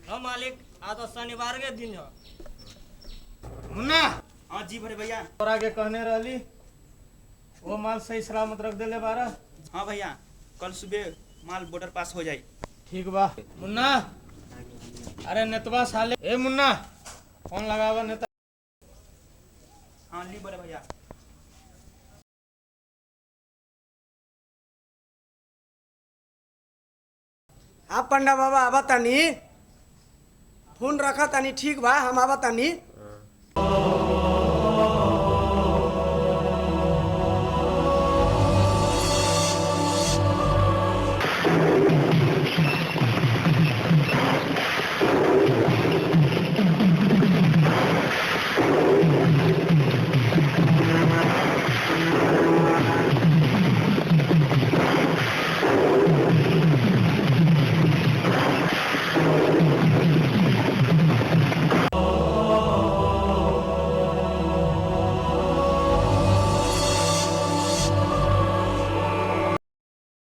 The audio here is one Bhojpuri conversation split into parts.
हाँ मालिक, आज तो शनिवार के दिन है। मुन्ना हाँ जी बड़े भैया। और आगे कहने रहली वो माल सही सलामत रख देले बारा। हाँ भैया, कल सुबह माल बॉर्डर पास हो जाए। ठीक बा मुन्ना। अरे नेतवा साले, ए मुन्ना फोन लगावा नेता। हाँ ली बड़े भैया। हाँ पंडा बाबा आवा तानी, फोन रखा तानी। ठीक बा, हम आवा तानी।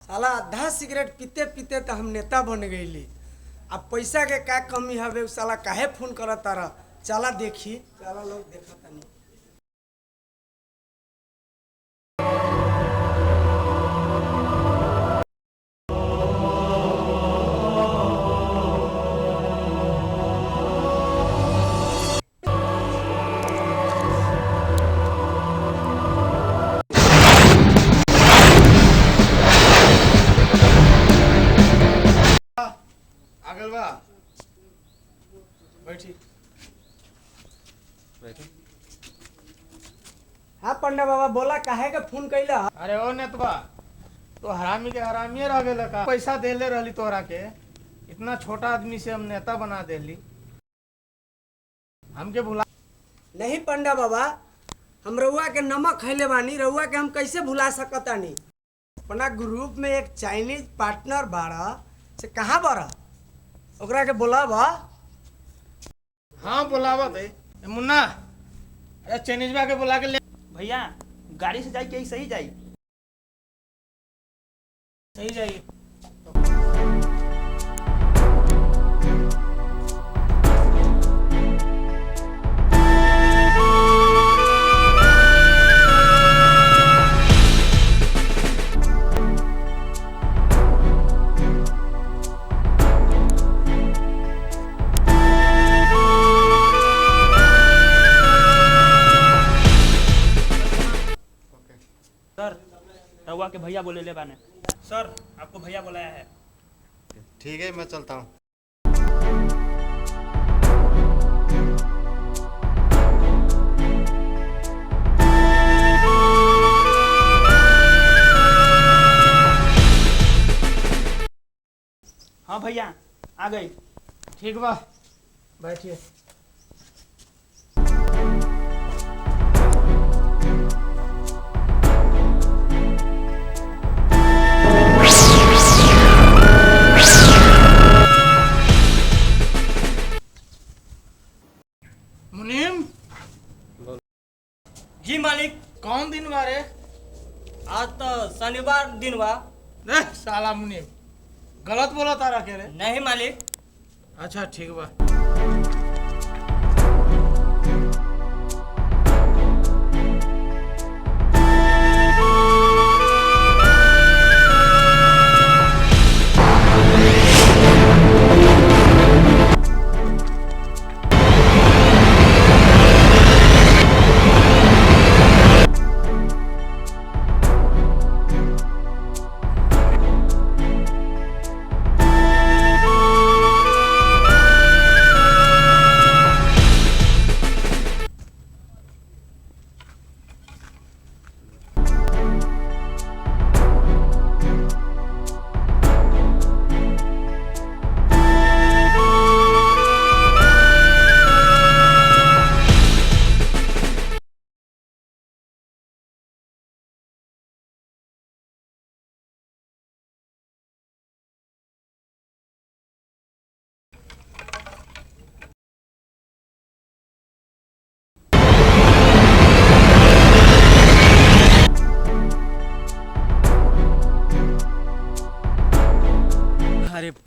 साला आधा सिगरेट पीते पीते तो हम नेता बन गईली। अब पैसा के का कमी हवे, साला काहे फोन करत तारा। चला देखी, चला लोग देखा तानी। आगल बा बैठी। हाँ पंडा बाबा बोला, काहे के फोन कैला। अरे ओ नेतवा, तो हरामी के हरामिये रह गेल का। पैसा देले रहली तोहरा के, इतना छोटा आदमी से हम नेता बना देली। हमके भुला नहीं पंडा बाबा, हम रउआ के नमक खैले बानी, रउआ के हम कैसे भुला सकतानी। अपना ग्रुप में एक चाइनीज पार्टनर बाड़ा से कहाँ बाड़ा, ओकरा के बोलावा। हाँ बुलावत है। ए मुन्ना, अरे चैनीजवा के बुला के ले। भैया गाड़ी से जाए कि सही जाए? सही जाइए। सर रउआ के भैया बोले ले बाने। सर आपको भैया बुलाया है। ठीक है, मैं चलता हूँ। हाँ भैया आ गई। ठीक बा, बैठिए। मुनीम जी मालिक, कौन दिन बारे? आज तो शनिवार दिन बा। साला मुनीम गलत बोला तारा के रे। नहीं मालिक। अच्छा ठीक बा।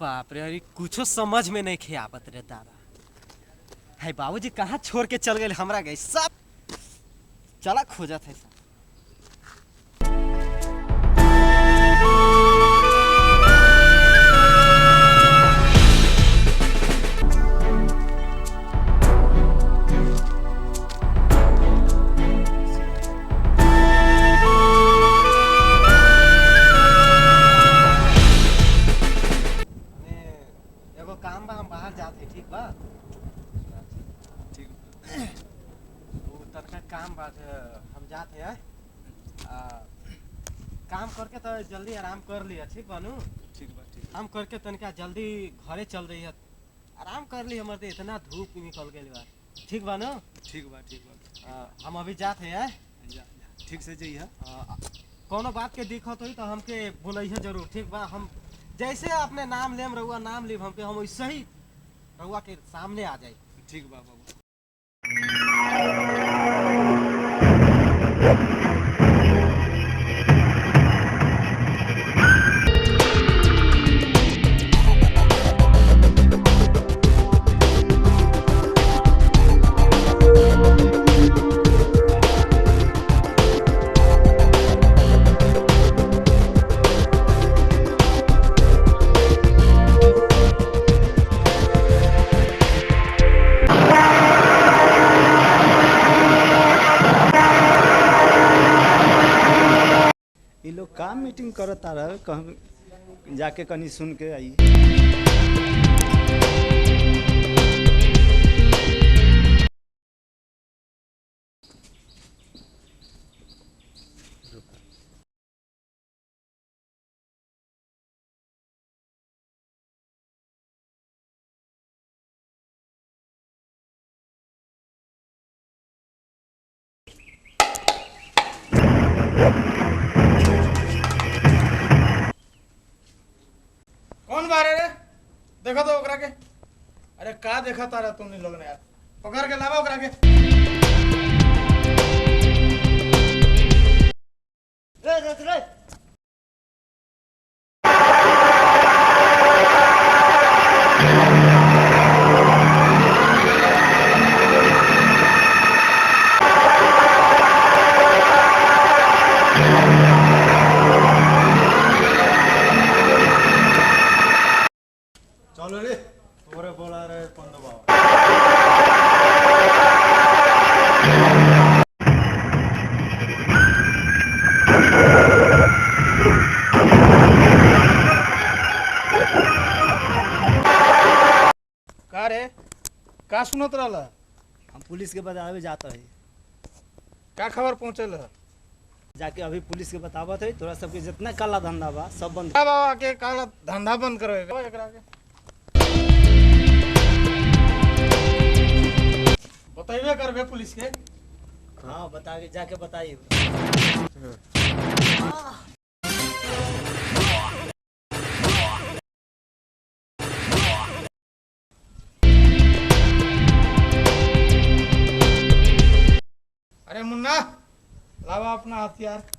बाप रे, अरे कुछो समझ में नहीं खे आवत रे दादा। है बाबूजी कहाँ छोड़ के चल गए हमरा गए सब चला खोजत है सब। एगो काम बा, हम बाहर जाते ठीक बा। ठीक वो तनका काम बा हम जाते हैं। काम करके तो जल्दी आराम कर लिया ठीक बानू। ठीक बा ठीक। काम करके तनका जल्दी घरे चल रही है, आराम कर ली। हमारे इतना धूप निकल गई बा ठीक बानू। ठीक बा ठीक बा। हम अभी जाते हैं। ठीक से जइहा। कोनो बात के दिक्कत हुई तो हमके बोलइहे जरूर ठीक बा। हम जैसे अपने नाम लेम रहुआ नाम लेम हमके, हम वैसे ही रहुआ के सामने आ जाए। ठीक बा बाबू। ये लोग का मीटिंग करता रह, कहीं जाके कहीं सुन के आई। कौन बारे रे? देखो तो ओकरा के। अरे का देखा तारा तुमने लोग ने यार, पकड़ के लावा ओकरा के। रे चलो रे तोरे बोला रे पंडो बाबा। का रे, का सुनत रहला? हम पुलिस के बतावे जाता है। का खबर पहुंचल है? जाके अभी पुलिस के बतावत है, तोरा सबके जितना काला धंधा बा सब बंद। का बाबा के काला धंधा बंद करो एकरा के। बताइए करबे पुलिस के। हाँ बता के जाके बताइए। अरे मुन्ना लावा अपना हथियार।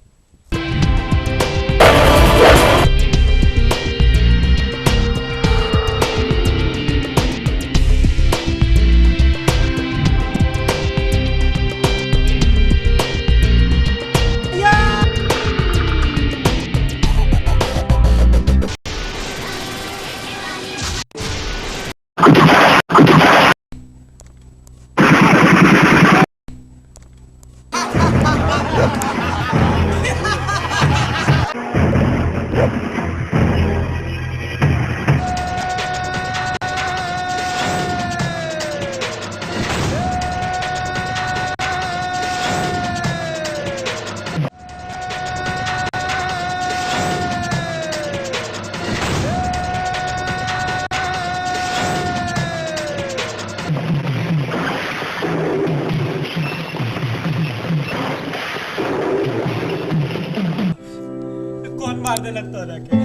कौन मार दे लगता रखे?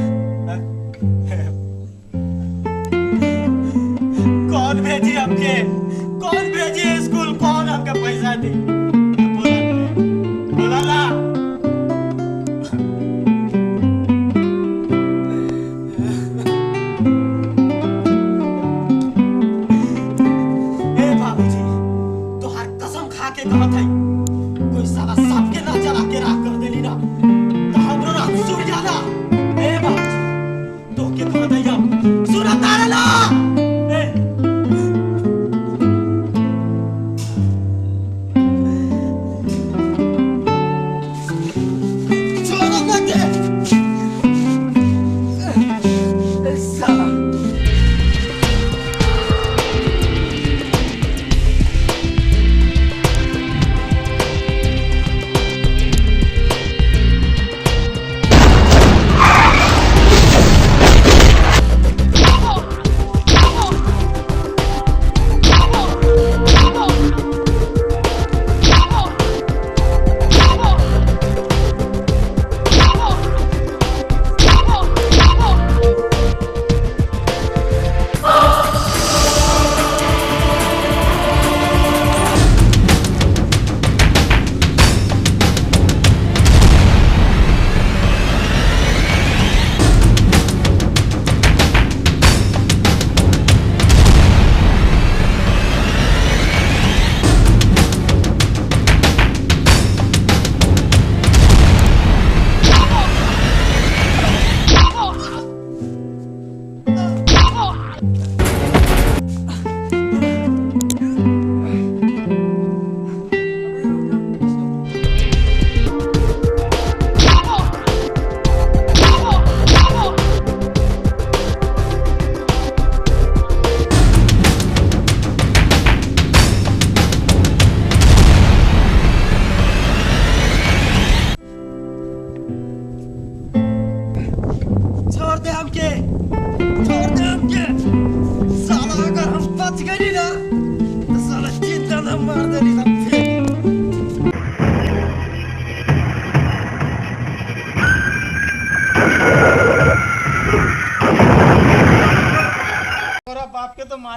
कौन भेजी हमके? कौन भेजी स्कूल? कौन हमके पैसा दी? बोला ना।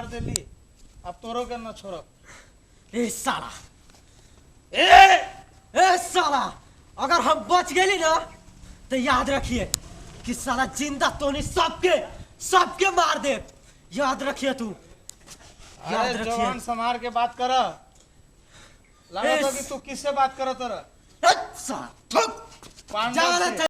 मार देली, अब तोरो के न छोड़ो। ए साला, ए साला, अगर हम बच गेली ना तो याद रखिए कि साला जिंदा तोनी सबके मार दे। याद रखिए तू, याद अरे रखिए। जवान संभार के बात कर। लगा तो कि तू किससे बात कर तोरा साला, पांडव से।